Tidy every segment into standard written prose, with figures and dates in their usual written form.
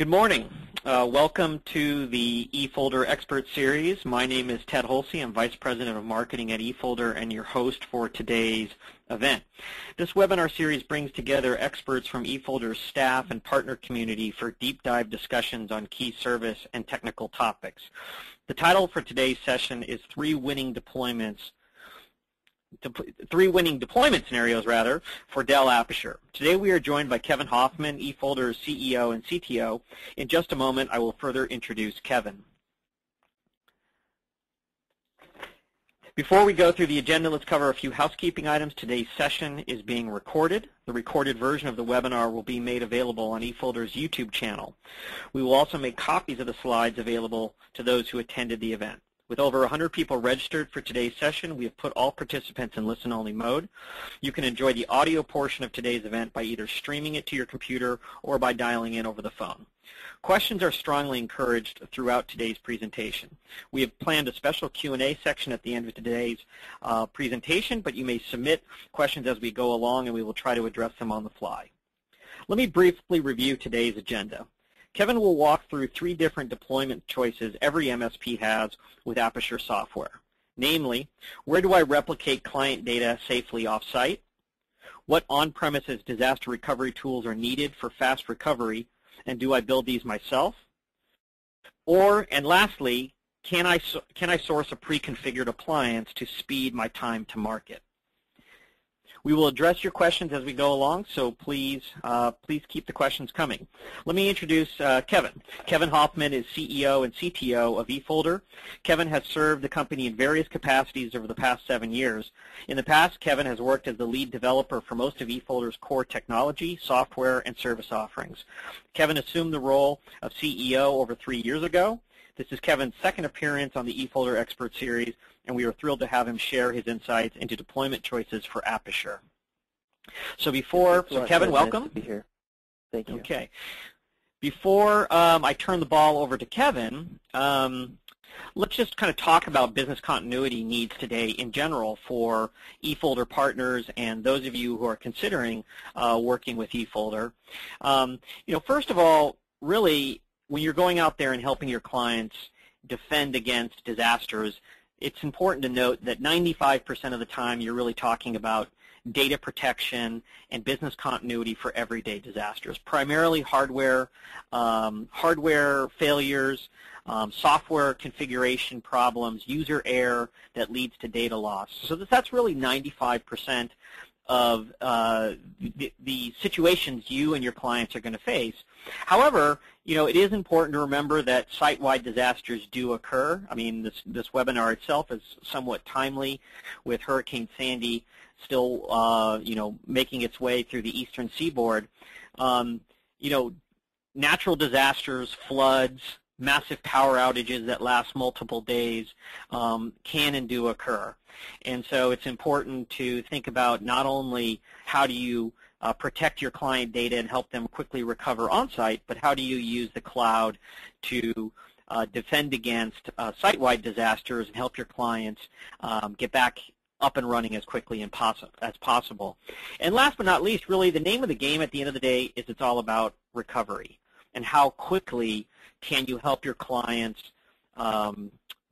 Good morning. Welcome to the eFolder Expert Series. My name is Ted Holsey. I'm Vice President of Marketing at eFolder and your host for today's event. This webinar series brings together experts from eFolder's staff and partner community for deep dive discussions on key service and technical topics. The title for today's session is Three winning deployment scenarios for Dell AppAssure. Today we are joined by Kevin Hoffman, eFolder's CEO and CTO. In just a moment, I will further introduce Kevin. Before we go through the agenda, let's cover a few housekeeping items. Today's session is being recorded. The recorded version of the webinar will be made available on eFolder's YouTube channel. We will also make copies of the slides available to those who attended the event. With over 100 people registered for today's session, we have put all participants in listen-only mode. You can enjoy the audio portion of today's event by either streaming it to your computer or by dialing in over the phone. Questions are strongly encouraged throughout today's presentation. We have planned a special Q&A section at the end of today's presentation, but you may submit questions as we go along, and we will try to address them on the fly. Let me briefly review today's agenda. Kevin will walk through three different deployment choices every MSP has with Aperture software. Namely, where do I replicate client data safely off-site? What on-premises disaster recovery tools are needed for fast recovery, and do I build these myself? And lastly, can I source a pre-configured appliance to speed my time to market? We will address your questions as we go along, so please keep the questions coming. Let me introduce Kevin. Kevin Hoffman is CEO and CTO of eFolder. Kevin has served the company in various capacities over the past 7 years. In the past, Kevin has worked as the lead developer for most of eFolder's core technology, software, and service offerings. Kevin assumed the role of CEO over 3 years ago. This is Kevin's second appearance on the eFolder Expert Series, and we are thrilled to have him share his insights into deployment choices for Aperture. So Kevin, welcome. Nice to be here. Thank you. Okay. Before I turn the ball over to Kevin, let's just kind of talk about business continuity needs today in general for eFolder partners and those of you who are considering working with eFolder. First of all, really, when you're going out there and helping your clients defend against disasters, it's important to note that 95% of the time you're really talking about data protection and business continuity for everyday disasters, primarily hardware failures, software configuration problems, user error that leads to data loss. So that's really 95% of the situations you and your clients are going to face. However, it is important to remember that site-wide disasters do occur. I mean, this webinar itself is somewhat timely with Hurricane Sandy still, making its way through the eastern seaboard. Natural disasters, floods, massive power outages that last multiple days can and do occur. And so it's important to think about not only how do you protect your client data and help them quickly recover on-site, but how do you use the cloud to defend against site-wide disasters and help your clients get back up and running as quickly as possible. And last but not least, really the name of the game at the end of the day is it's all about recovery and how quickly can you help your clients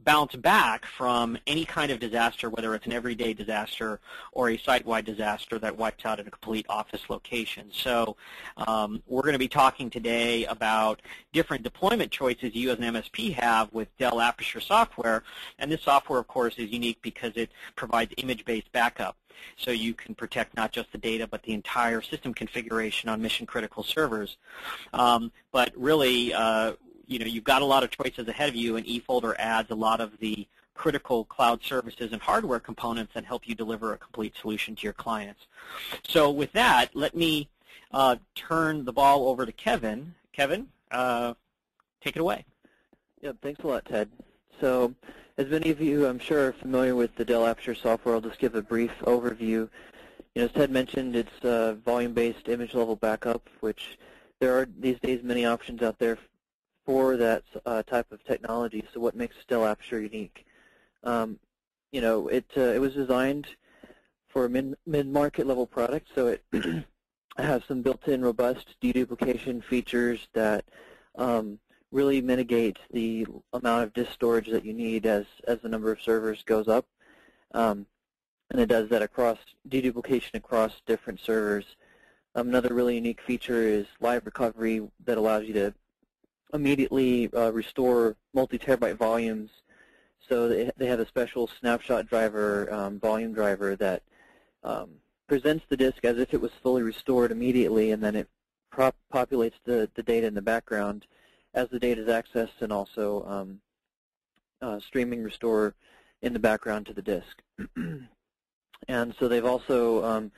bounce back from any kind of disaster, whether it's an everyday disaster or a site-wide disaster that wipes out a complete office location. So we're going to be talking today about different deployment choices you as an MSP have with Dell AppAssure software. And this software, of course, is unique because it provides image-based backup. So you can protect not just the data, but the entire system configuration on mission-critical servers. But really, you've got a lot of choices ahead of you, and eFolder adds a lot of the critical cloud services and hardware components that help you deliver a complete solution to your clients. So with that, let me turn the ball over to Kevin. Kevin, take it away. Yeah, thanks a lot, Ted. So as many of you, I'm sure, are familiar with the Dell AppAssure software, I'll just give a brief overview. As Ted mentioned, it's volume-based image-level backup, which there are these days many options out there for that type of technology. So what makes Dell AppAssure unique? It was designed for a mid-market level product, so it has some built-in robust deduplication features that really mitigate the amount of disk storage that you need as the number of servers goes up. And it does that across deduplication across different servers. Another really unique feature is live recovery that allows you to immediately restore multi-terabyte volumes. So they have a special snapshot driver, volume driver that presents the disk as if it was fully restored immediately, and then it populates the data in the background as the data is accessed, and also streaming restore in the background to the disk. And so they've also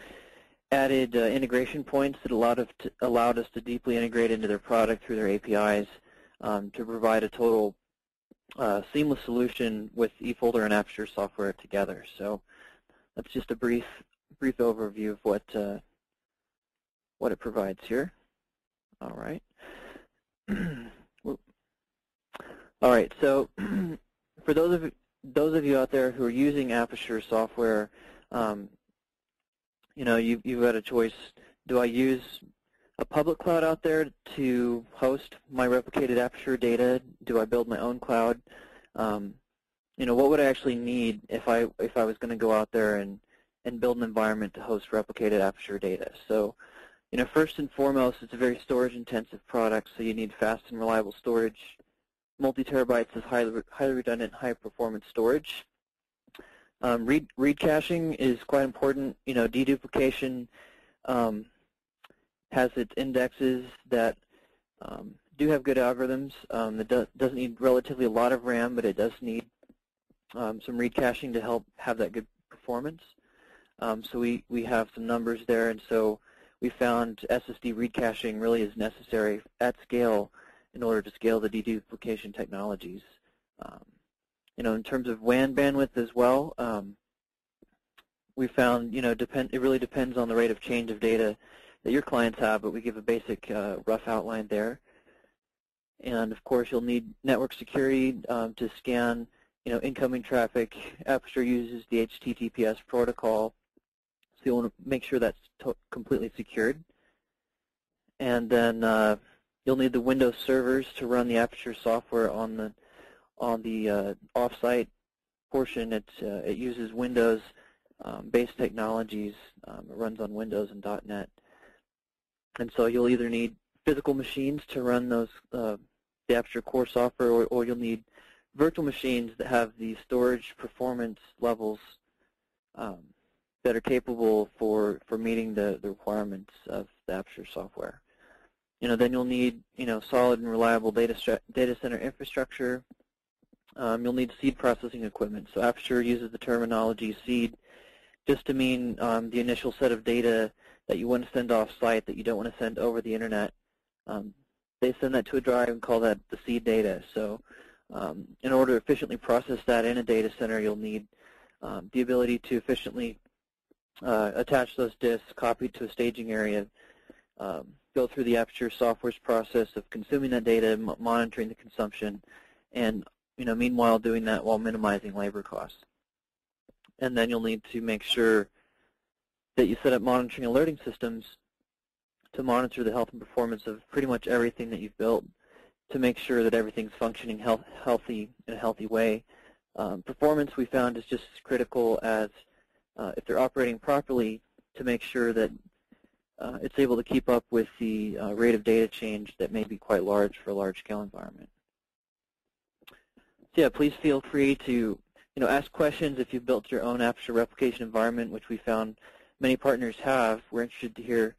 added integration points that allowed us to deeply integrate into their product through their APIs to provide a total seamless solution with eFolder and Aperture software together. So that's just a brief overview of what it provides here. All right. All right. So for those of you out there who are using AppAssure software, you've got a choice. Do I use a public cloud out there to host my replicated Aperture data? Do I build my own cloud? What would I actually need if I was going to go out there and build an environment to host replicated Aperture data? So, first and foremost, it's a very storage-intensive product, so you need fast and reliable storage. Multi-terabytes is highly redundant, high-performance storage. Read caching is quite important. Deduplication has its indexes that do have good algorithms. It doesn't need relatively a lot of RAM, but it does need some read caching to help have that good performance. So we have some numbers there, and so we found SSD read caching really is necessary at scale in order to scale the deduplication technologies. In terms of WAN bandwidth as well, we found it really depends on the rate of change of data that your clients have, but we give a basic rough outline there. And of course, you'll need network security to scan incoming traffic. Aperture uses the HTTPS protocol, so you want to make sure that's completely secured. And then you'll need the Windows servers to run the Aperture software on the offsite portion. It uses Windows-based technologies. It runs on Windows and .NET. And so you'll either need physical machines to run those the Aperture core software, or you'll need virtual machines that have the storage performance levels that are capable for meeting the requirements of the Aperture software. Then you'll need solid and reliable data center infrastructure. You'll need seed processing equipment. So Aperture uses the terminology seed just to mean the initial set of data that you want to send off-site that you don't want to send over the internet. They send that to a drive and call that the seed data. So in order to efficiently process that in a data center, you'll need the ability to efficiently attach those disks, copy to a staging area, go through the Aperture software's process of consuming that data, monitoring the consumption, and meanwhile doing that while minimizing labor costs. And then you'll need to make sure that you set up monitoring alerting systems to monitor the health and performance of pretty much everything that you've built to make sure that everything's functioning healthy in a healthy way. Performance, we found, is just as critical as if they're operating properly, to make sure that it's able to keep up with the rate of data change that may be quite large for a large-scale environment. So yeah, please feel free to ask questions if you've built your own Aperture replication environment, which we found many partners have. We're interested to hear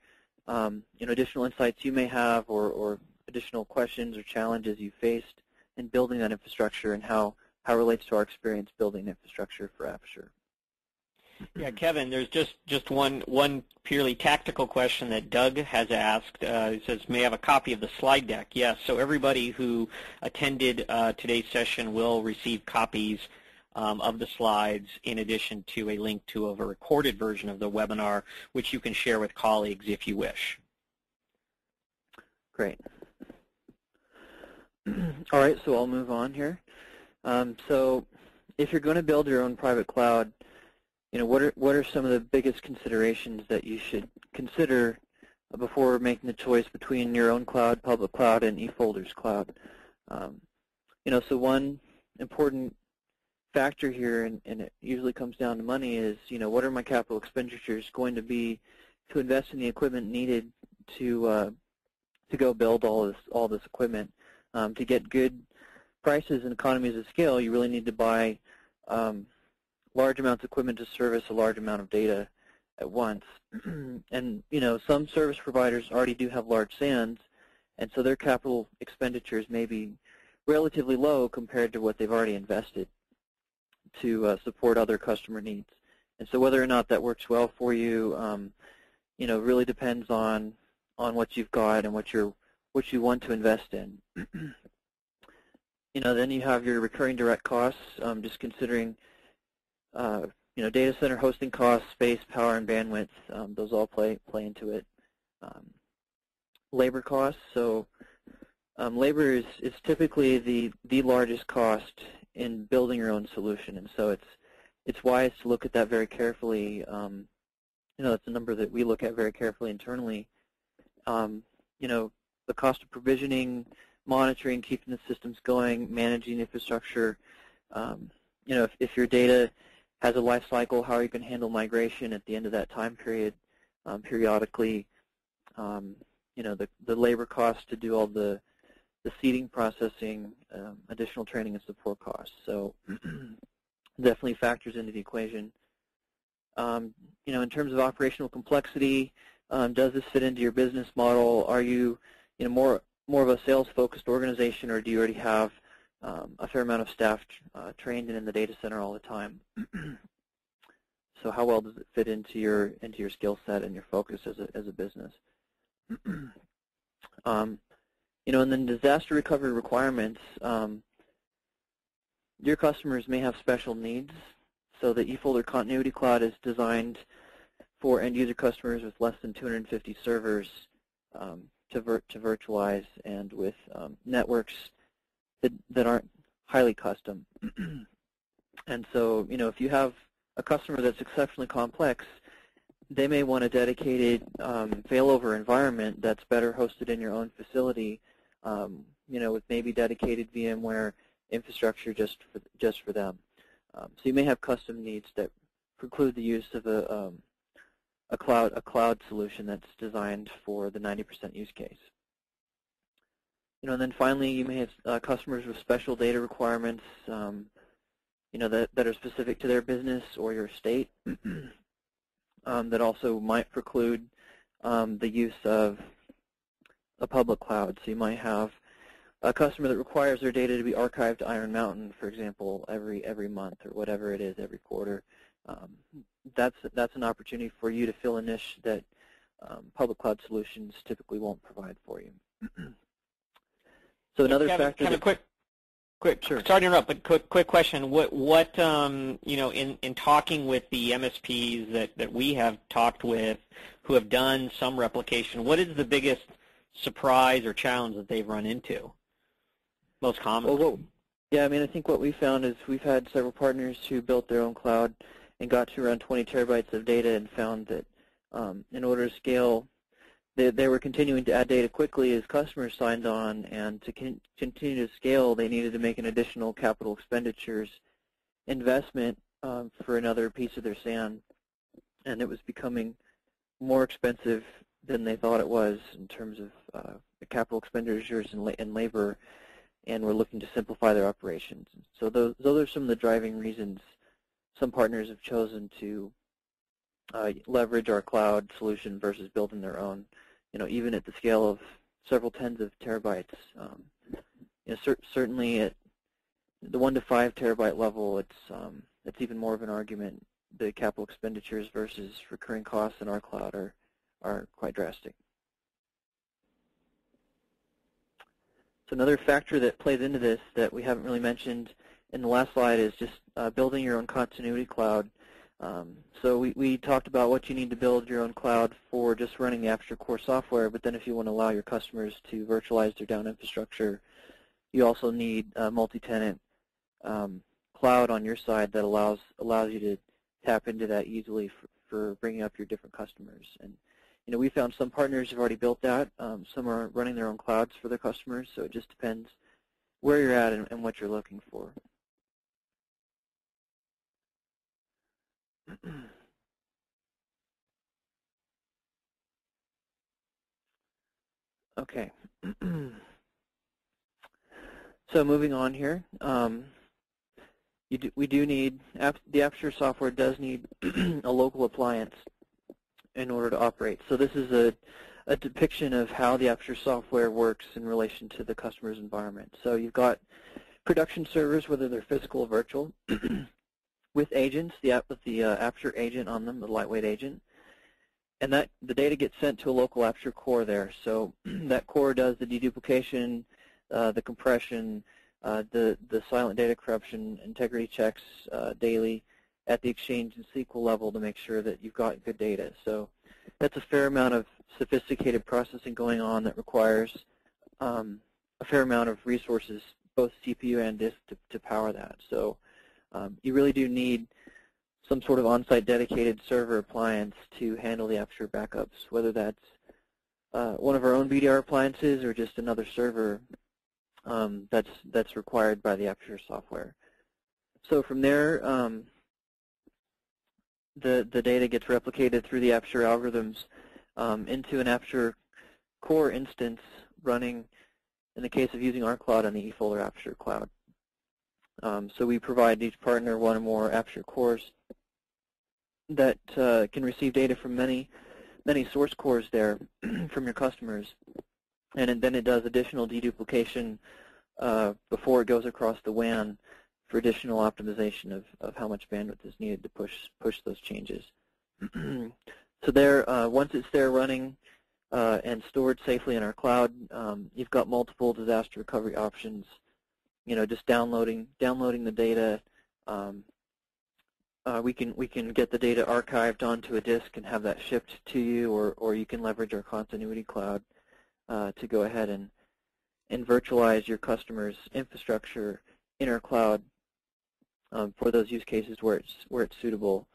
additional insights you may have, or additional questions or challenges you faced in building that infrastructure, and how it relates to our experience building infrastructure for Aperture. Yeah, Kevin, there's just one purely tactical question that Doug has asked. It says, may I have a copy of the slide deck? Yes, so everybody who attended today's session will receive copies of the slides, in addition to a link to a recorded version of the webinar, which you can share with colleagues if you wish. Great. All right, so I'll move on here. So if you're going to build your own private cloud, what are some of the biggest considerations that you should consider before making the choice between your own cloud, public cloud, and eFolder's cloud. So one important factor here, and it usually comes down to money, is what are my capital expenditures going to be to invest in the equipment needed to go build all this equipment. To get good prices and economies of scale, you really need to buy large amounts of equipment to service a large amount of data at once. And some service providers already do have large SANs, and so their capital expenditures may be relatively low compared to what they've already invested to support other customer needs. And so whether or not that works well for you, really depends on what you've got and what you want to invest in. Then you have your recurring direct costs, just considering data center hosting costs, space, power, and bandwidth. Those all play into it. Labor costs. So labor is typically the largest cost in building your own solution, and so it's wise to look at that very carefully. It's a number that we look at very carefully internally. The cost of provisioning, monitoring, keeping the systems going, managing infrastructure. If your data has a life cycle, how are you going to handle migration at the end of that time period? Periodically, the labor costs to do all the seeding processing, additional training and support costs. So definitely factors into the equation. In terms of operational complexity, does this fit into your business model? Are you more of a sales-focused organization, or do you already have a fair amount of staff trained and in the data center all the time? So how well does it fit into your skill set and your focus as a business? And then disaster recovery requirements. Your customers may have special needs, so the eFolder Continuity Cloud is designed for end-user customers with less than 250 servers to virtualize, and with networks that aren't highly custom. And so, if you have a customer that's exceptionally complex, they may want a dedicated failover environment that's better hosted in your own facility, with maybe dedicated VMware infrastructure just for them. So you may have custom needs that preclude the use of a cloud solution that's designed for the 90% use case. And then finally, you may have customers with special data requirements, that are specific to their business or your state, that also might preclude the use of a public cloud. So you might have a customer that requires their data to be archived to Iron Mountain, for example, every month or whatever it is, every quarter. That's an opportunity for you to fill a niche that public cloud solutions typically won't provide for you. So another factor. Kevin, quick. Sure. Sorry to interrupt, but quick question. What in talking with the MSPs that we have talked with, who have done some replication, what is the biggest surprise or challenge that they've run into most commonly? I think what we found is we've had several partners who built their own cloud and got to around 20 terabytes of data, and found that in order to scale, they were continuing to add data quickly as customers signed on, and to continue to scale, they needed to make an additional capital expenditures investment for another piece of their SAN, and it was becoming more expensive than they thought it was in terms of capital expenditures and labor, and were looking to simplify their operations. So those are some of the driving reasons some partners have chosen to leverage our cloud solution versus building their own. Even at the scale of several tens of terabytes, certainly at the 1 to 5 terabyte level, it's even more of an argument. The capital expenditures versus recurring costs in our cloud are quite drastic. So another factor that plays into this that we haven't really mentioned in the last slide is just building your own continuity cloud. So we talked about what you need to build your own cloud for just running the Aperture core software, but then if you want to allow your customers to virtualize their down infrastructure, you also need a multi-tenant cloud on your side that allows you to tap into that easily for bringing up your different customers. And we found some partners have already built that. Some are running their own clouds for their customers, so it just depends where you're at and what you're looking for. Okay. So moving on here, we do need, the Aperture software does need a local appliance in order to operate. So this is a depiction of how the Aperture software works in relation to the customer's environment. So you've got production servers, whether they're physical or virtual, with agents, with the Aperture agent on them, the lightweight agent. And the data gets sent to a local Aperture core there. So that core does the deduplication, the compression, the silent data corruption, integrity checks daily at the Exchange and SQL level to make sure that you've got good data. So that's a fair amount of sophisticated processing going on that requires a fair amount of resources, both CPU and disk, to power that. So you really do need some sort of on-site dedicated server appliance to handle the Aperture backups, whether that's one of our own VDR appliances or just another server that's required by the Aperture software. So from there, the data gets replicated through the Aperture algorithms into an Aperture core instance running, in the case of using our cloud, on the eFolder Aperture cloud. So we provide each partner one or more Aperture cores that can receive data from many source cores there from your customers, and then it does additional deduplication before it goes across the WAN for additional optimization of how much bandwidth is needed to push those changes. So there, once it's there running and stored safely in our cloud, you've got multiple disaster recovery options. Just downloading the data. We can get the data archived onto a disk and have that shipped to you, or you can leverage our continuity cloud to go ahead and virtualize your customer's infrastructure in our cloud for those use cases where it's suitable.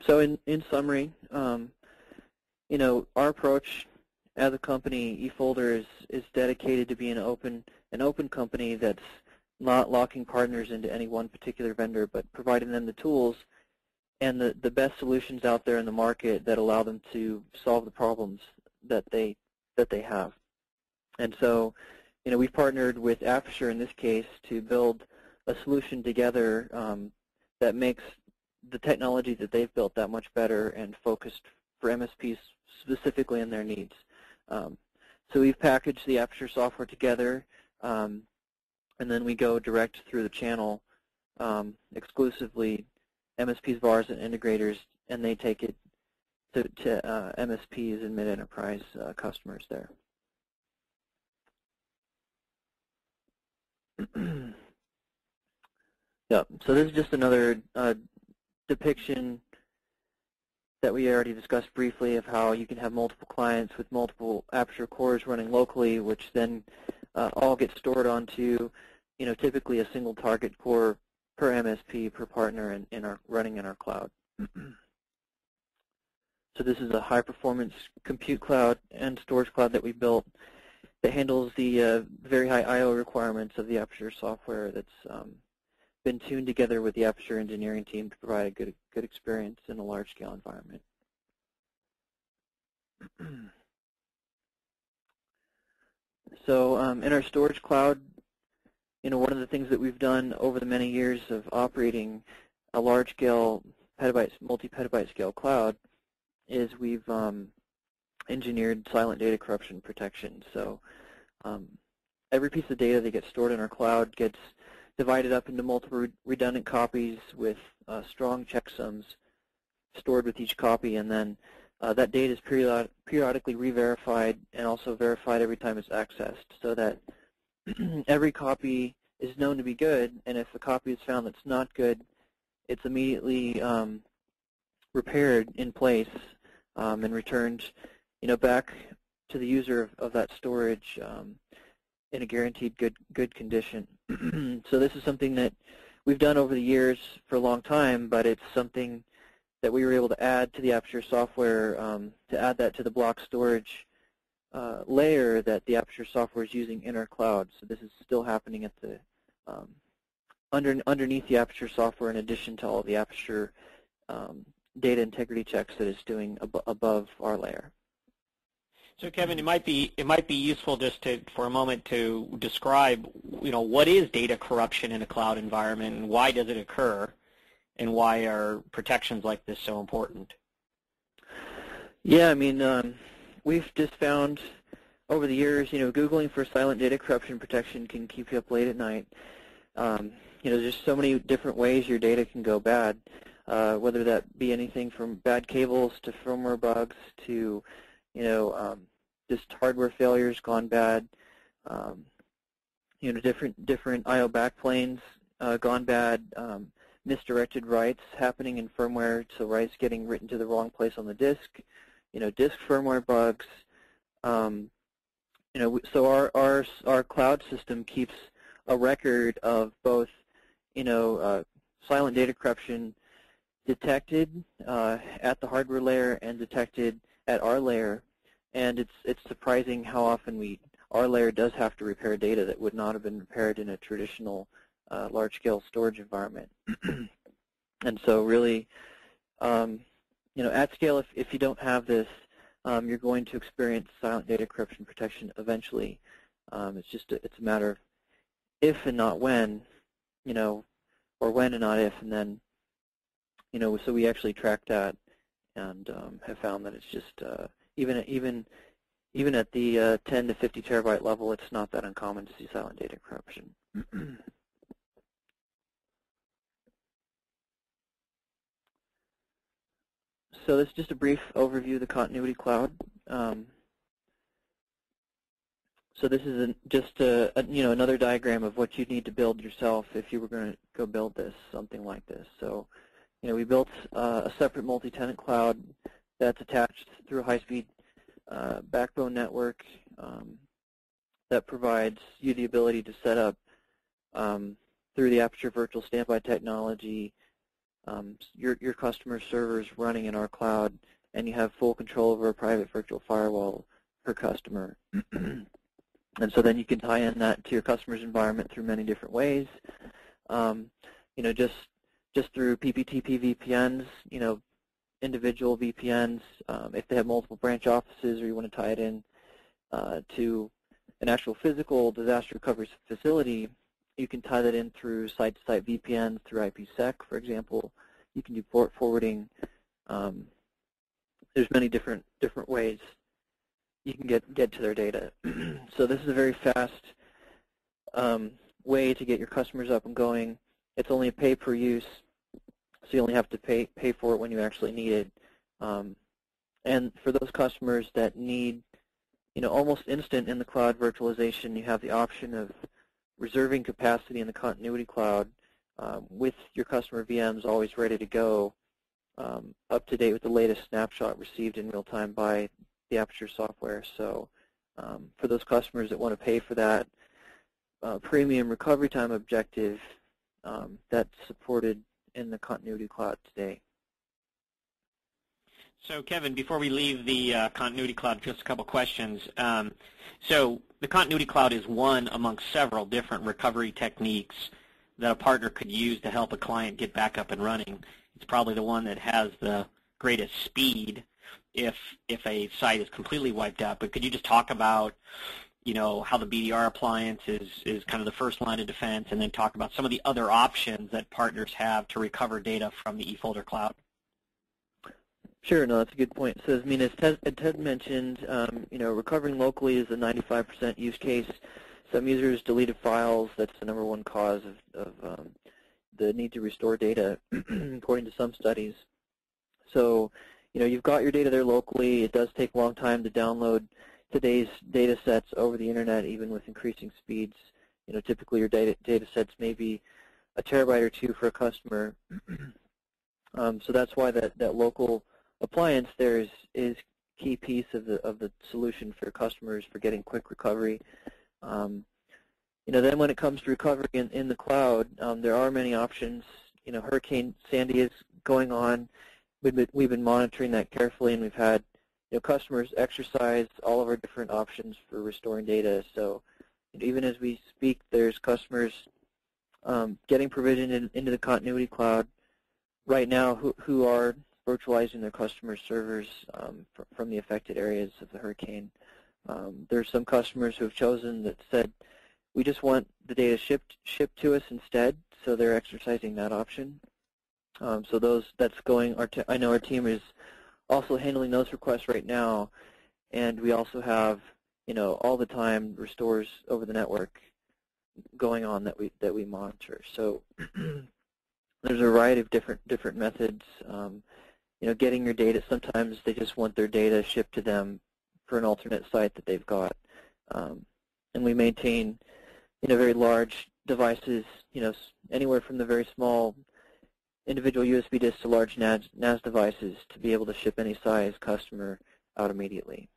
So in summary, our approach as a company, eFolder, is dedicated to being an open company that's not locking partners into any one particular vendor, but providing them the tools and the best solutions out there in the market that allow them to solve the problems that they have. And so, we've partnered with Aperture in this case to build a solution together that makes the technology that they've built that much better and focused for MSPs specifically in their needs. So we've packaged the Aperture software together, and then we go direct through the channel, exclusively MSPs, VARs, and integrators, and they take it to MSPs and mid-enterprise customers there. Yep. So this is just another depiction that we already discussed briefly of how you can have multiple clients with multiple Aperture cores running locally, which then all get stored onto, typically a single target core per MSP per partner running in our cloud. So this is a high-performance compute cloud and storage cloud that we built that handles the very high I/O requirements of the Aperture software that's been tuned together with the Aperture engineering team to provide a good experience in a large-scale environment. So in our storage cloud, one of the things that we've done over the many years of operating a large-scale multi-petabyte scale cloud is we've engineered silent data corruption protection. So every piece of data that gets stored in our cloud gets divided up into multiple redundant copies with strong checksums stored with each copy, and then that data is periodically re-verified and also verified every time it's accessed, so that every copy is known to be good, and if a copy is found that's not good, it's immediately repaired in place and returned back to the user of that storage in a guaranteed good condition. So this is something that we've done over the years for a long time, but it's something that we were able to add to the Aperture software, to add that to the block storage layer that the Aperture software is using in our cloud. So this is still happening at the underneath the Aperture software, in addition to all the Aperture data integrity checks that it's doing above our layer. So Kevin, it might be useful just for a moment to describe, what is data corruption in a cloud environment, and why does it occur, and why are protections like this so important? Yeah, I mean, we've just found over the years, Googling for silent data corruption protection can keep you up late at night. There's so many different ways your data can go bad, whether that be anything from bad cables to firmware bugs to, just hardware failures gone bad, different I/O backplanes gone bad, misdirected writes happening in firmware, so writes getting written to the wrong place on the disk, disk firmware bugs. So our cloud system keeps a record of both, silent data corruption detected at the hardware layer and detected at our layer, and it's surprising how often our layer does have to repair data that would not have been repaired in a traditional large-scale storage environment. And so really, at scale, if you don't have this, you're going to experience silent data corruption protection eventually. It's a matter of if and not when, or when and not if, and then, so we actually track that and have found that it's just even at the 10 to 50 terabyte level, it's not that uncommon to see silent data corruption. So this is just a brief overview of the Continuity Cloud. So this is just another diagram of what you'd need to build yourself if you were going to go build something like this. So, we built a separate multi-tenant cloud that's attached through a high-speed backbone network that provides you the ability to set up through the Aperture Virtual Standby technology your customer servers running in our cloud, and you have full control over a private virtual firewall per customer. And so then you can tie in that to your customer's environment through many different ways. Just through PPTP VPNs, individual VPNs. If they have multiple branch offices, or you want to tie it in to an actual physical disaster recovery facility, you can tie that in through site-to-site VPNs through IPsec, for example. You can do port forwarding. There's many different ways you can get to their data. So this is a very fast way to get your customers up and going. It's only a pay-per-use, so you only have to pay for it when you actually need it. And for those customers that need, almost instant in the cloud virtualization, you have the option of reserving capacity in the Continuity Cloud with your customer VMs always ready to go, up to date with the latest snapshot received in real time by the Aperture software. So for those customers that want to pay for that premium recovery time objective, that's supported in the Continuity Cloud today. So Kevin, before we leave the Continuity Cloud, just a couple questions. So the Continuity Cloud is one amongst several different recovery techniques that a partner could use to help a client get back up and running. It's probably the one that has the greatest speed if a site is completely wiped out. But could you just talk about, how the BDR appliance is kind of the first line of defense, and then talk about some of the other options that partners have to recover data from the eFolder cloud? Sure, no, that's a good point. So, as Ted mentioned, recovering locally is a 95% use case. Some users deleted files. That's the #1 cause of the need to restore data, according to some studies. So, you've got your data there locally. It does take a long time to download today's data sets over the internet, even with increasing speeds. Typically your data sets may be a terabyte or two for a customer. So that's why that local appliance there is key piece of the solution for customers for getting quick recovery. Then when it comes to recovery in the cloud, there are many options. Hurricane Sandy is going on. We've been monitoring that carefully, and we've had customers exercise all of our different options for restoring data. So even as we speak, there's customers getting provisioned into the continuity cloud right now who are virtualizing their customer servers from the affected areas of the hurricane. There's some customers who have chosen that said, we just want the data shipped to us instead, so they're exercising that option. So that's going. I know our team is also handling those requests right now, and we also have all the time restores over the network going on that we monitor. So there's a variety of different methods. Getting your data. Sometimes they just want their data shipped to them for an alternate site that they've got, and we maintain very large devices, anywhere from the very small individual USB disks to large NAS devices to be able to ship any size customer out immediately.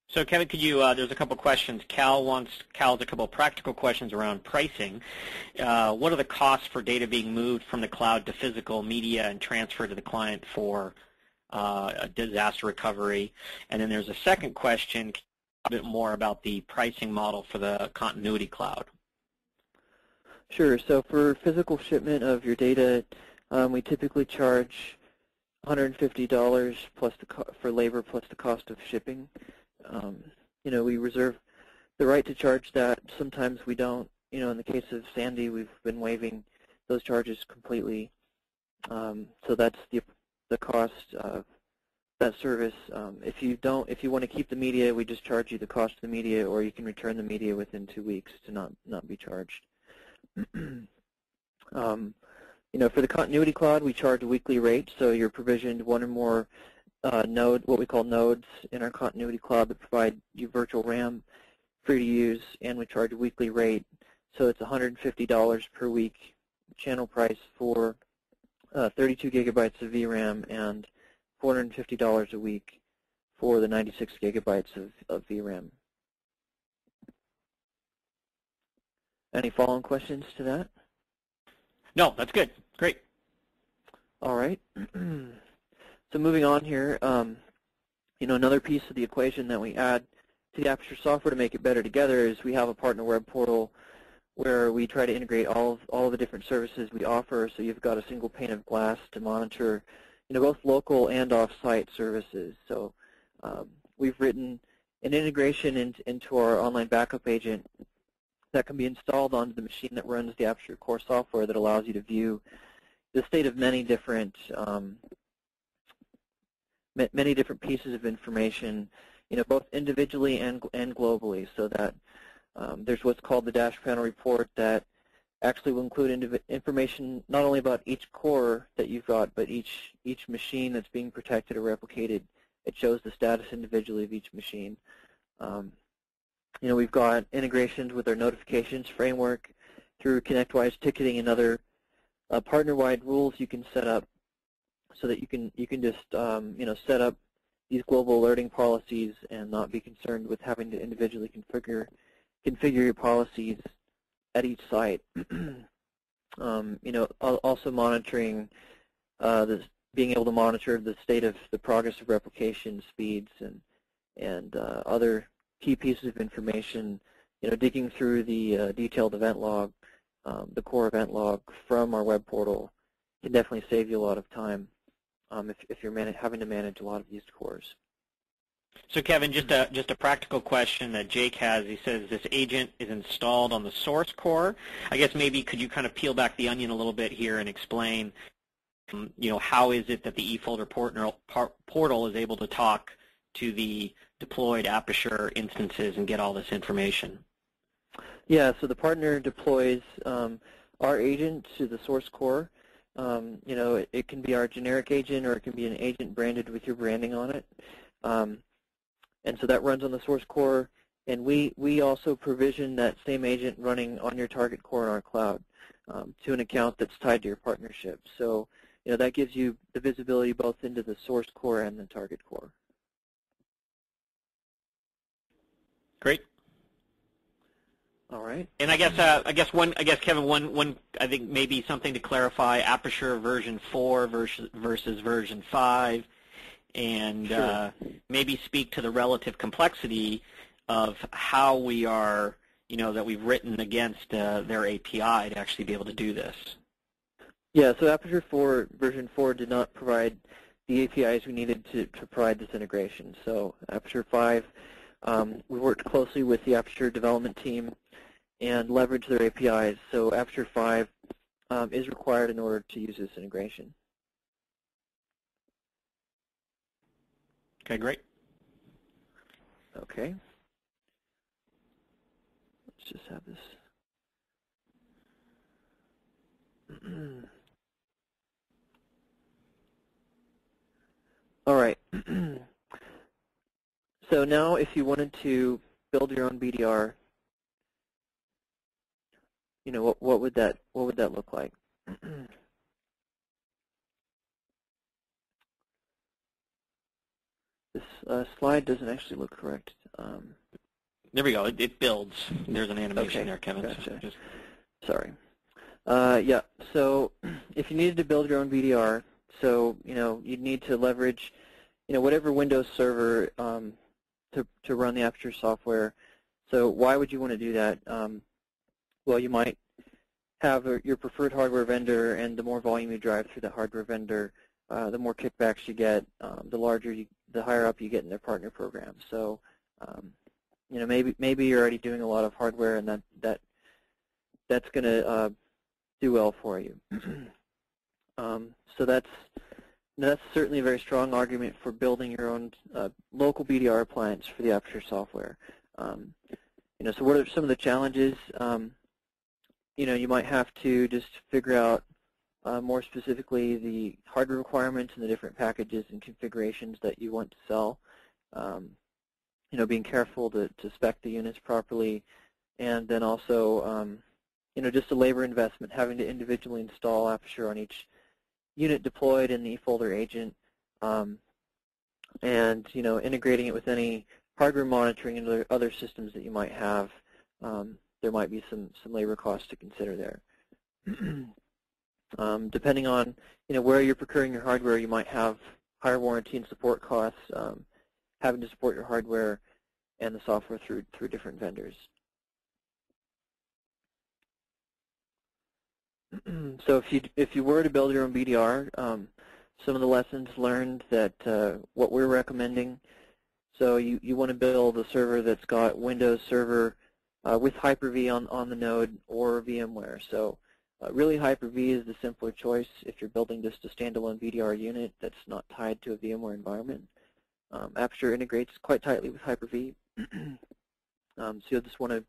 So Kevin, could you, there's a couple questions. Cal has a couple of practical questions around pricing. What are the costs for data being moved from the cloud to physical media and transferred to the client for a disaster recovery? And then there's a second question, a bit more about the pricing model for the continuity cloud. Sure. So for physical shipment of your data, we typically charge $150 plus for labor plus the cost of shipping. We reserve the right to charge that. Sometimes we don't. In the case of Sandy, we've been waiving those charges completely. So that's the cost of that service. If you want to keep the media, we just charge you the cost of the media, or you can return the media within 2 weeks to not be charged. For the continuity cloud, we charge a weekly rate, so you're provisioned one or more what we call nodes in our continuity cloud that provide you virtual RAM free to use, and we charge a weekly rate. So it's $150 per week channel price for 32 gigabytes of VRAM and $450 a week for the 96 gigabytes of VRAM. Any follow-on questions to that? No, that's good. Great. All right. So moving on here, another piece of the equation that we add to the Aperture software to make it better together is we have a partner web portal where we try to integrate all of the different services we offer, so you've got a single pane of glass to monitor both local and off-site services. So we've written an integration into our online backup agent that can be installed onto the machine that runs the Aperture core software that allows you to view the state of many different pieces of information, both individually and globally, so that there's what's called the dash panel report that actually will include information not only about each core that you've got, but each machine that's being protected or replicated. It shows the status individually of each machine. We've got integrations with our notifications framework through ConnectWise ticketing and other partner-wide rules you can set up, so that you can just set up these global alerting policies and not be concerned with having to individually configure your policies at each site. Also monitoring being able to monitor the state of the progress of replication speeds and other key pieces of information. Digging through the detailed event log, the core event log from our web portal can definitely save you a lot of time if you're having to manage a lot of these cores. So Kevin, just a practical question that Jake has. He says this agent is installed on the source core. I guess maybe could you kind of peel back the onion a little bit here and explain, how is it that the eFolder portal is able to talk to the deployed Aperture instances and get all this information? Yeah, so the partner deploys our agent to the source core. It can be our generic agent, or it can be an agent branded with your branding on it. And so that runs on the source core, and we also provision that same agent running on your target core in our cloud to an account that's tied to your partnership. So that gives you the visibility both into the source core and the target core. Great. All right. And I guess Kevin, I think maybe something to clarify: Aperture version 4 versus version 5, and Sure. maybe speak to the relative complexity of how we are, that we've written against their API to actually be able to do this. Yeah. So Aperture 4 version 4 did not provide the APIs we needed to provide this integration. So Aperture 5, we worked closely with the Aperture development team and leveraged their APIs. So Aperture 5 is required in order to use this integration. Okay, great. Okay. Let's just have this. All right. So now if you wanted to build your own BDR, what would that look like? This slide doesn't actually look correct. There we go. It builds. There's an animation there, Kevin. Gotcha. Sorry. Yeah. So if you needed to build your own BDR, so you'd need to leverage whatever Windows server to run the Aperture software. So why would you want to do that? Well, you might have your preferred hardware vendor, and the more volume you drive through the hardware vendor, the more kickbacks you get, the higher up you get in their partner program. So, maybe you're already doing a lot of hardware, and that's going to do well for you. So that's certainly a very strong argument for building your own local BDR appliance for the Aperture software. So what are some of the challenges? You might have to just figure out more specifically the hardware requirements and the different packages and configurations that you want to sell. Being careful to spec the units properly, and then also, just the labor investment, having to individually install Aperture on each unit deployed in the eFolder agent, and integrating it with any hardware monitoring and other systems that you might have. There might be some labor costs to consider there. Depending on where you're procuring your hardware, you might have higher warranty and support costs, having to support your hardware and the software through different vendors. So if you were to build your own BDR, some of the lessons learned that what we're recommending. So you want to build a server that's got Windows Server with HyperV on the node or VMware. So really HyperV is the simpler choice if you're building just a standalone BDR unit that's not tied to a VMware environment. Aperture integrates quite tightly with HyperV. So you'll just want to,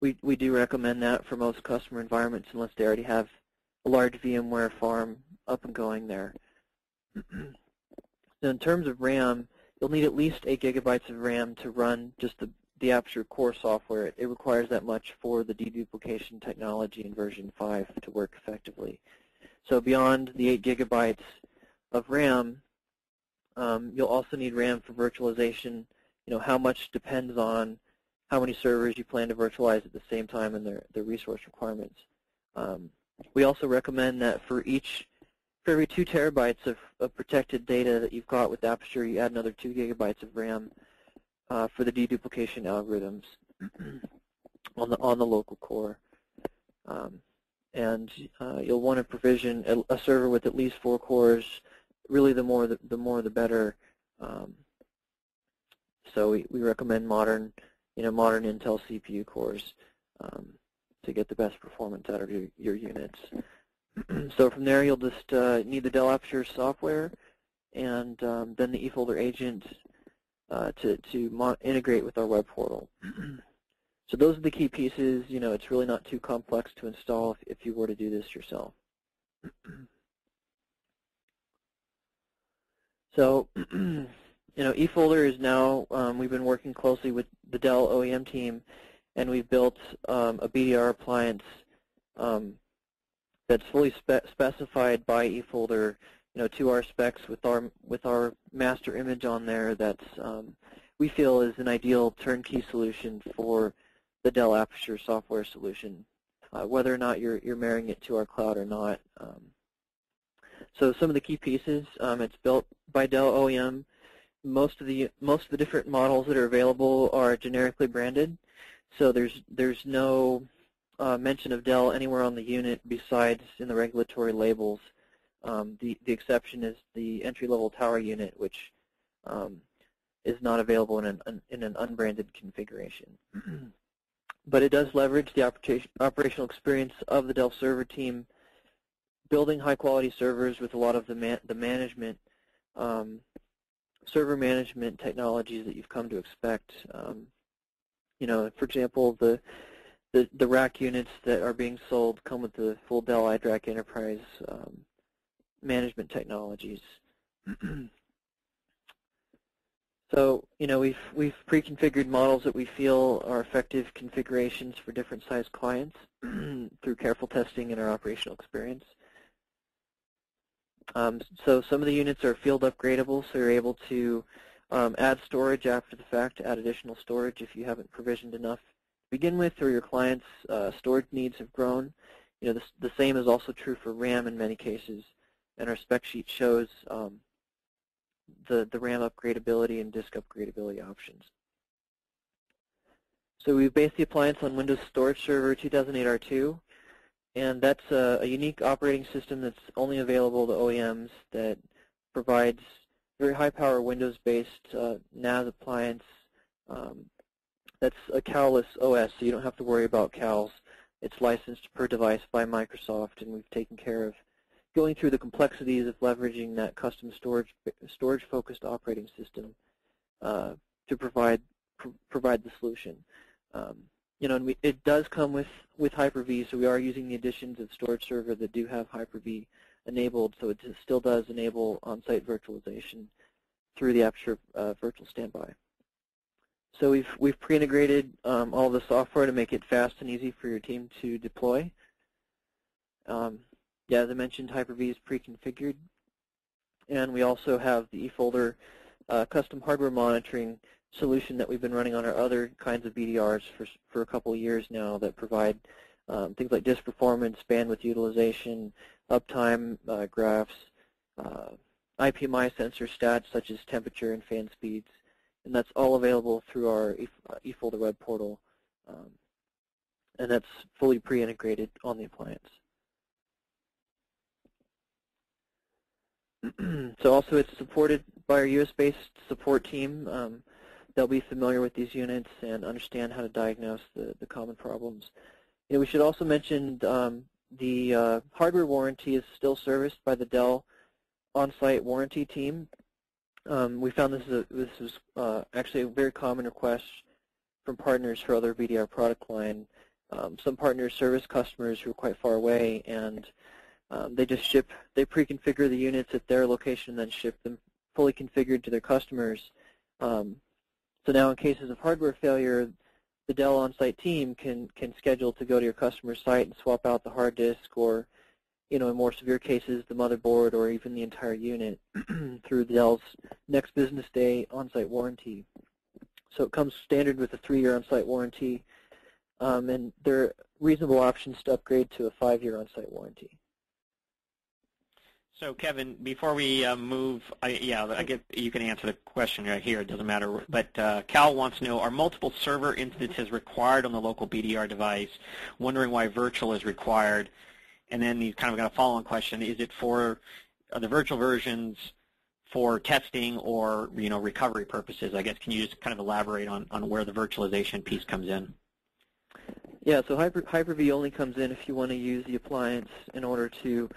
we do recommend that for most customer environments unless they already have a large VMware farm up and going there. So in terms of RAM, you'll need at least 8 gigabytes of RAM to run just the Aperture core software. It requires that much for the deduplication technology in version 5 to work effectively. So beyond the 8 gigabytes of RAM, you'll also need RAM for virtualization. How much depends on how many servers you plan to virtualize at the same time and their resource requirements. We also recommend that for every 2 terabytes of protected data that you've got with Aperture, you add another 2 gigabytes of RAM for the deduplication algorithms on the local core. And you'll want to provision a server with at least 4 cores. Really, the more the better. So we recommend modern Intel CPU cores to get the best performance out of your units. So from there, you'll just need the Dell AppAssure software, and then the eFolder agent to integrate with our web portal. So those are the key pieces. It's really not too complex to install if you were to do this yourself. So, eFolder is now, we've been working closely with the Dell OEM team, and we've built a BDR appliance that's fully specified by eFolder, to our specs with our master image on there. That's we feel is an ideal turnkey solution for the Dell AppAssure software solution, whether or not you're marrying it to our cloud or not. So some of the key pieces, it's built by Dell OEM. Most of the different models that are available are generically branded, so there's no mention of Dell anywhere on the unit besides in the regulatory labels. The exception is the entry-level tower unit, which is not available in an unbranded configuration. But it does leverage the operational experience of the Dell server team, building high-quality servers with a lot of the management, server management technologies that you've come to expect. You know, for example, the rack units that are being sold come with the full Dell iDRAC Enterprise management technologies. So, you know, we've pre-configured models that we feel are effective configurations for different size clients through careful testing and our operational experience. So some of the units are field upgradable, so you're able to add storage after the fact, add additional storage if you haven't provisioned enough to begin with, or your client's storage needs have grown. You know, the same is also true for RAM in many cases, and our spec sheet shows the RAM upgradability and disk upgradability options. So we've based the appliance on Windows Storage Server 2008 R2, and that's a unique operating system that's only available to OEMs that provides very high-power Windows-based NAS appliance. That's a CAL-less OS, so you don't have to worry about CALs. It's licensed per device by Microsoft, and we've taken care of going through the complexities of leveraging that custom storage-focused operating system to provide the solution. You know, and it does come with HyperV, so we are using the additions of storage server that do have HyperV enabled, so it still does enable on-site virtualization through the Aperture virtual standby. So we've pre-integrated all the software to make it fast and easy for your team to deploy. Yeah, as I mentioned, HyperV is pre-configured, and we also have the eFolder custom hardware monitoring solution that we've been running on our other kinds of BDRs for a couple of years now that provide things like disk performance, bandwidth utilization, uptime graphs, IPMI sensor stats such as temperature and fan speeds, and that's all available through our eFolder web portal, and that's fully pre-integrated on the appliance. So also it's supported by our US-based support team. They'll be familiar with these units and understand how to diagnose the common problems. You know, we should also mention the hardware warranty is still serviced by the Dell on-site warranty team. We found this was actually a very common request from partners for other VDR product line. Some partners service customers who are quite far away, and they pre-configure the units at their location and then ship them fully configured to their customers. So now in cases of hardware failure, the Dell on-site team can schedule to go to your customer site and swap out the hard disk, or, you know, in more severe cases, the motherboard or even the entire unit through Dell's next business day on-site warranty. So it comes standard with a 3-year on-site warranty, and there are reasonable options to upgrade to a 5-year on-site warranty. So Kevin, before we move, I guess you can answer the question right here, it doesn't matter, but Cal wants to know, are multiple server instances required on the local BDR device, wondering why virtual is required, and then he's kind of got a follow-on question, is it for the virtual versions for testing or, you know, recovery purposes? I guess, can you just kind of elaborate on where the virtualization piece comes in? Yeah, so HyperV only comes in if you want to use the appliance in order to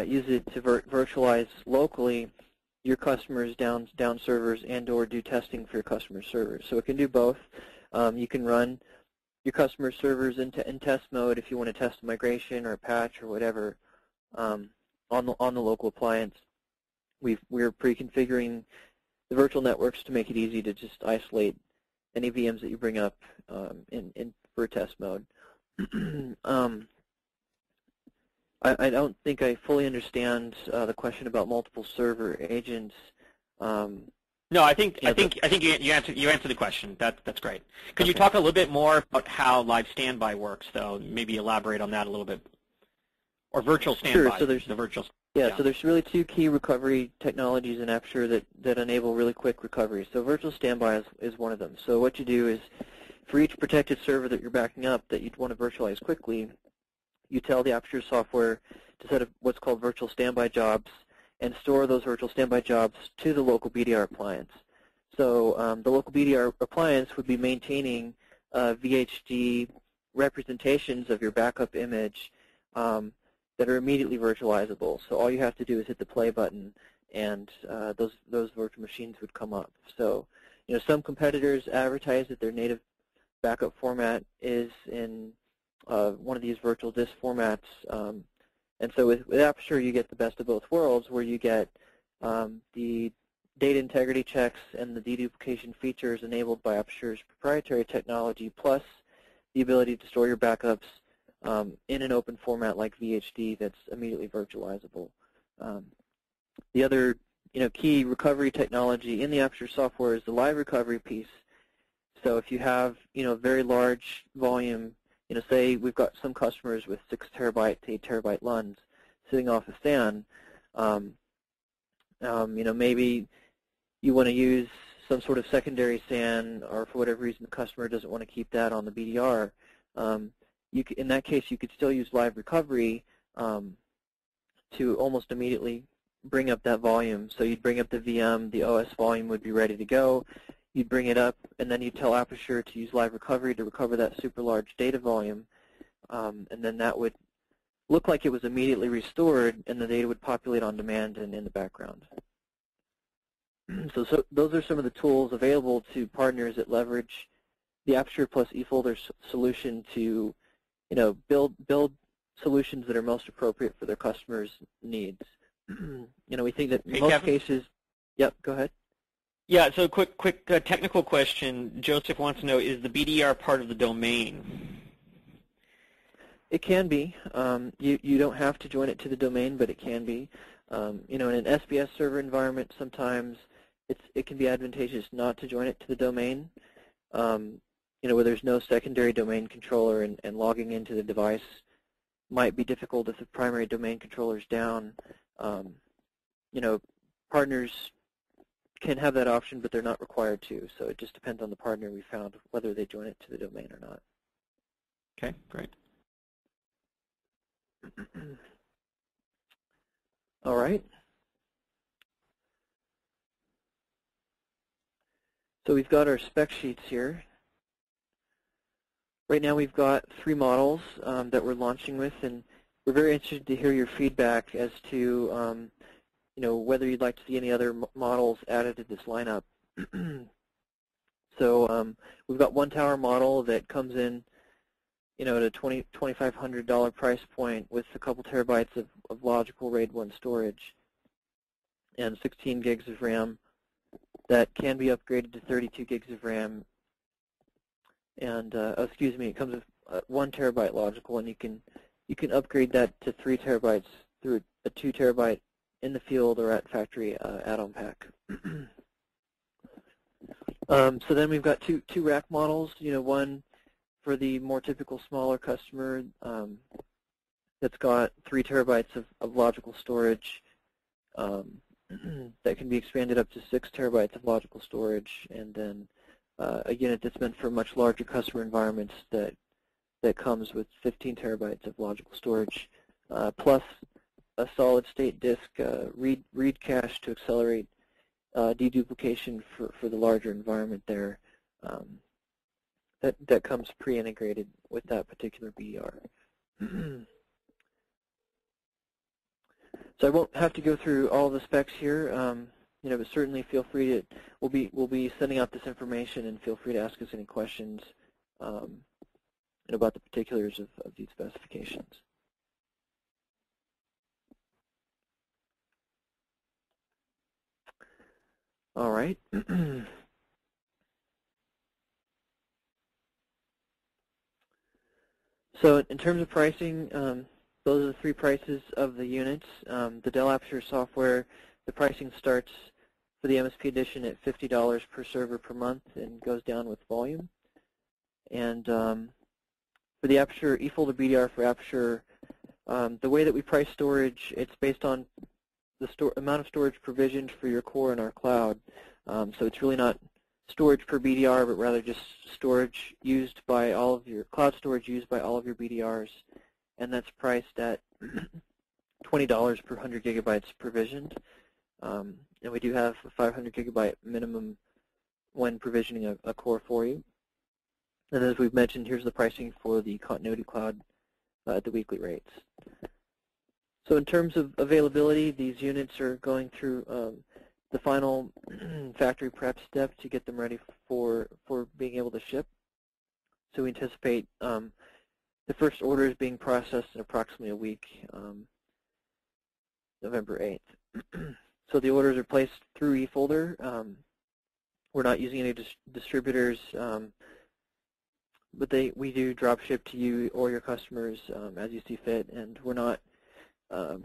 use it to virtualize locally your customers' down servers and/or do testing for your customer servers. So it can do both. You can run your customer servers in test mode if you want to test a migration or a patch or whatever on the local appliance. We're pre-configuring the virtual networks to make it easy to just isolate any VMs that you bring up for test mode. I don't think I fully understand the question about multiple server agents. No, I think you answered the question. That's great. Could you Okay. talk a little bit more about how live standby works, though? Maybe elaborate on that a little bit, or virtual standby. Sure. So there's the virtual. Yeah, so there's really two key recovery technologies in Aperture that enable really quick recovery. So virtual standby is one of them. So what you do is, for each protected server that you're backing up that you'd want to virtualize quickly, you tell the Aperture software to set up what's called virtual standby jobs and store those virtual standby jobs to the local BDR appliance. So the local BDR appliance would be maintaining VHD representations of your backup image that are immediately virtualizable. So all you have to do is hit the play button, and those virtual machines would come up. So, some competitors advertise that their native backup format is in one of these virtual disk formats, and so with Aperture you get the best of both worlds, where you get the data integrity checks and the deduplication features enabled by Aperture's proprietary technology, plus the ability to store your backups in an open format like VHD that's immediately virtualizable. The other key recovery technology in the Aperture software is the live recovery piece. So if you have very large volume, say we've got some customers with 6 terabyte to 8 terabyte LUNs sitting off a SAN, maybe you want to use some sort of secondary SAN, or for whatever reason the customer doesn't want to keep that on the BDR. In that case, you could still use live recovery to almost immediately bring up that volume. So you'd bring up the VM, the OS volume would be ready to go. You'd bring it up, and then you'd tell Aperture to use live recovery to recover that super large data volume, and then that would look like it was immediately restored, and the data would populate on demand and in the background. So those are some of the tools available to partners that leverage the Aperture plus eFolder solution to build solutions that are most appropriate for their customers' needs. We think that in most Kevin? cases, yep, go ahead. Yeah, so quick technical question. Joseph wants to know, is the BDR part of the domain? It can be. You don't have to join it to the domain, but it can be. In an SBS server environment, sometimes it can be advantageous not to join it to the domain. Where there's no secondary domain controller, and logging into the device might be difficult if the primary domain controller is down. Partners can have that option, but they're not required to. So it just depends on the partner we found, whether they join it to the domain or not. Okay, great. All right. So we've got our spec sheets here. Right now we've got 3 models that we're launching with, and we're very interested to hear your feedback as to whether you'd like to see any other models added to this lineup. So we've got one tower model that comes in at a $2,500 price point with a couple terabytes of logical RAID 1 storage and 16 gigs of RAM that can be upgraded to 32 gigs of RAM. And it comes with 1 terabyte logical, and you can upgrade that to 3 terabytes through a 2 terabyte in the field or at factory add-on pack. So then we've got two rack models. One for the more typical smaller customer that's got 3 terabytes of logical storage that can be expanded up to 6 terabytes of logical storage, and then a unit that's meant for much larger customer environments that comes with 15 terabytes of logical storage, plus a solid-state disk read cache to accelerate deduplication for the larger environment there. That comes pre-integrated with that particular BDR. So I won't have to go through all the specs here, but certainly feel free to. We'll be sending out this information, and feel free to ask us any questions about the particulars of these specifications. All right. So in terms of pricing, those are the 3 prices of the units. The Dell AppAssure software, the pricing starts for the MSP edition at $50 per server per month and goes down with volume. And for the Aperture eFolder BDR for Aperture, the way that we price storage, it's based on the amount of storage provisioned for your core in our cloud. So it's really not storage per BDR, but rather just storage used by all of your cloud storage used by all of your BDRs, and that's priced at $20 per 100 gigabytes provisioned. And we do have a 500 gigabyte minimum when provisioning a core for you. And as we've mentioned, here's the pricing for the Continuity Cloud at the weekly rates. So in terms of availability, these units are going through the final factory prep step to get them ready for being able to ship. So we anticipate the first orders being processed in approximately a week, November 8th. So the orders are placed through eFolder. We're not using any distributors, but we do drop ship to you or your customers as you see fit, and we're not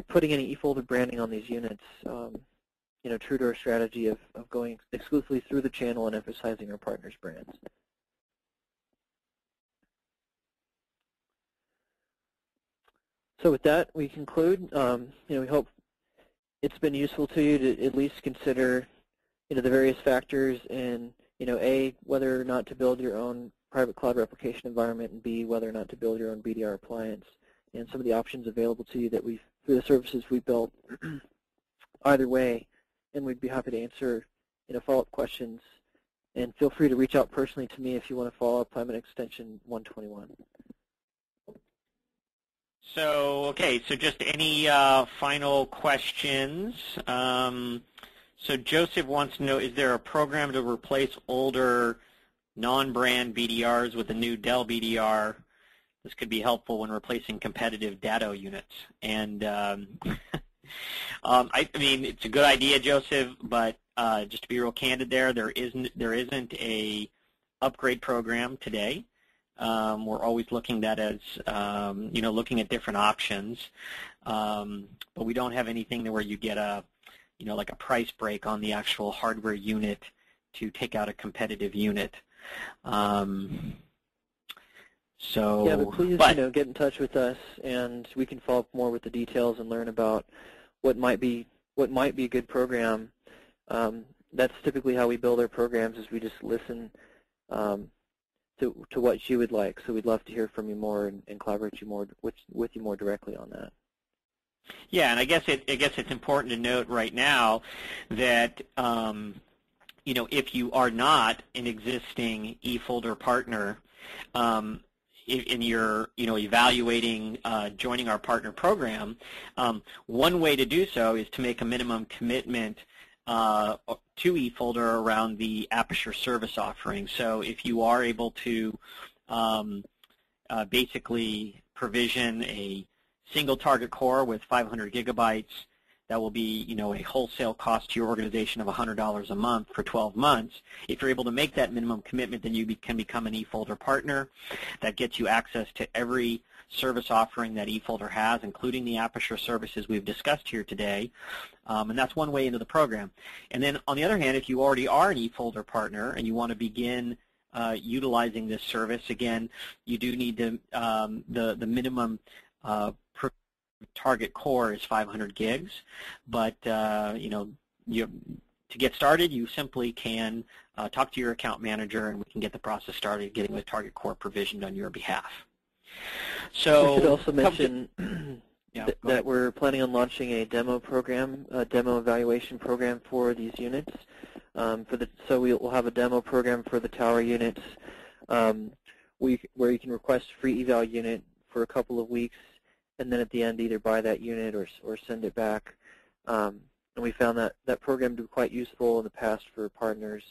putting any eFolder branding on these units. True to our strategy of going exclusively through the channel and emphasizing our partners' brands. So with that, we conclude. We hope it's been useful to you to at least consider, the various factors in, A, whether or not to build your own private cloud replication environment, and B, whether or not to build your own BDR appliance, and some of the options available to you that through the services we built. Either way, and we'd be happy to answer, follow-up questions. And feel free to reach out personally to me if you want to follow up. I'm at extension 121. So, okay, so just any final questions? So Joseph wants to know, is there a program to replace older non-brand BDRs with a new Dell BDR? This could be helpful when replacing competitive Datto units. And I mean, it's a good idea, Joseph, but just to be real candid there isn't a upgrade program today. We're always looking at that as, looking at different options, but we don't have anything where you get a, like a price break on the actual hardware unit to take out a competitive unit. So, yeah, but please, get in touch with us, and we can follow up more with the details and learn about what might be a good program. That's typically how we build our programs, is we just listen to what you would like. So we'd love to hear from you more and collaborate with you more directly on that. Yeah, and I guess it's important to note right now that if you are not an existing eFolder partner, and you're evaluating joining our partner program, one way to do so is to make a minimum commitment to eFolder around the Aperture service offering. So if you are able to basically provision a single target core with 500 gigabytes, that will be a wholesale cost to your organization of $100 a month for 12 months. If you're able to make that minimum commitment, then you can become an eFolder partner. That gets you access to every service offering that eFolder has, including the Aperture services we've discussed here today. And that's one way into the program. And then on the other hand, if you already are an eFolder partner and you want to begin utilizing this service, again, you do need to, the minimum per target core is 500 gigs, but to get started, you simply can talk to your account manager, and we can get the process started getting the target core provisioned on your behalf. So we should also mention that we're planning on launching a demo program, a demo evaluation program for these units. So we'll have a demo program for the tower units, where you can request a free eval unit for a couple of weeks, and then at the end either buy that unit or send it back. And we found that program to be quite useful in the past for partners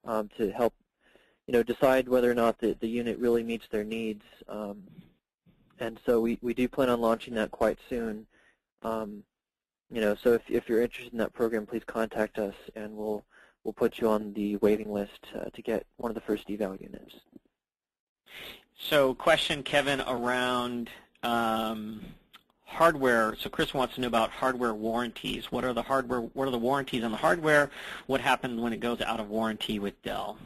to help decide whether or not the unit really meets their needs. And so we do plan on launching that quite soon. So if you're interested in that program, please contact us, and we'll put you on the waiting list to get one of the first eval units. So question, Kevin, around hardware. So Chris wants to know about hardware warranties. What are the warranties on the hardware? What happens when it goes out of warranty with Dell?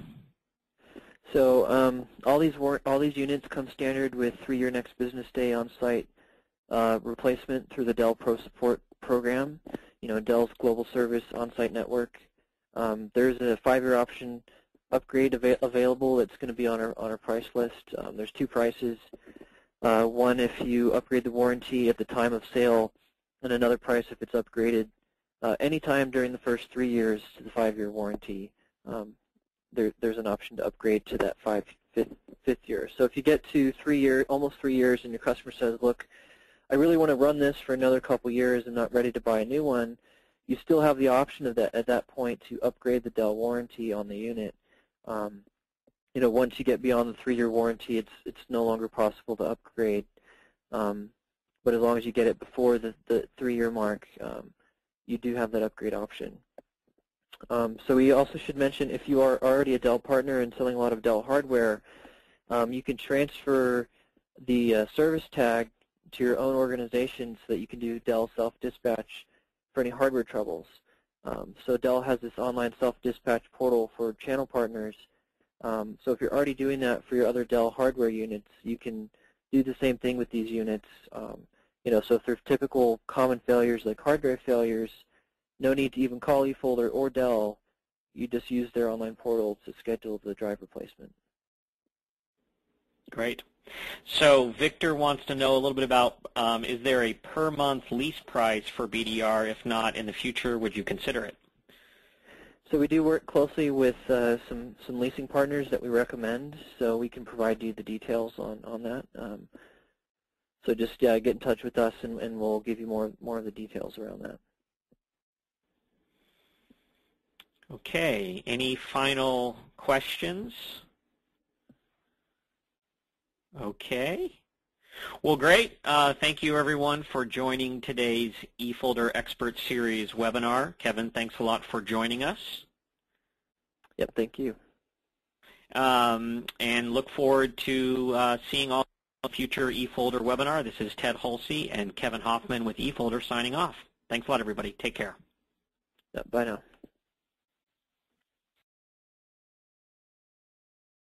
So all these units come standard with 3-year next business day on-site replacement through the Dell Pro Support program. Dell's global service on-site network. There's a 5-year option upgrade available that's going to be on our price list. There's 2 prices. One if you upgrade the warranty at the time of sale, and another price if it's upgraded anytime during the first 3 years to the 5-year warranty. There's an option to upgrade to that fifth year. So if you get to almost 3 years, and your customer says, look, I really want to run this for another couple years, I'm not ready to buy a new one, you still have the option of that at that point to upgrade the Dell warranty on the unit. Once you get beyond the 3-year warranty, it's no longer possible to upgrade. But as long as you get it before the 3-year mark, you do have that upgrade option. So we also should mention, if you are already a Dell partner and selling a lot of Dell hardware, you can transfer the service tag to your own organization so that you can do Dell self-dispatch for any hardware troubles. So Dell has this online self-dispatch portal for channel partners. So if you're already doing that for your other Dell hardware units, you can do the same thing with these units. So if there's typical common failures like hard drive failures, no need to even call eFolder or Dell. You just use their online portal to schedule the drive replacement. Great. So Victor wants to know a little bit about, is there a per-month lease price for BDR? If not, in the future, would you consider it? So we do work closely with some leasing partners that we recommend, so we can provide you the details on that. So just get in touch with us, and we'll give you more of the details around that. Okay. Any final questions? Okay. Well, great. Thank you, everyone, for joining today's eFolder Expert Series webinar. Kevin, thanks a lot for joining us. Yep, thank you. And look forward to seeing all future eFolder webinar. This is Ted Hulsey and Kevin Hoffman with eFolder signing off. Thanks a lot, everybody. Take care. Yep, bye now.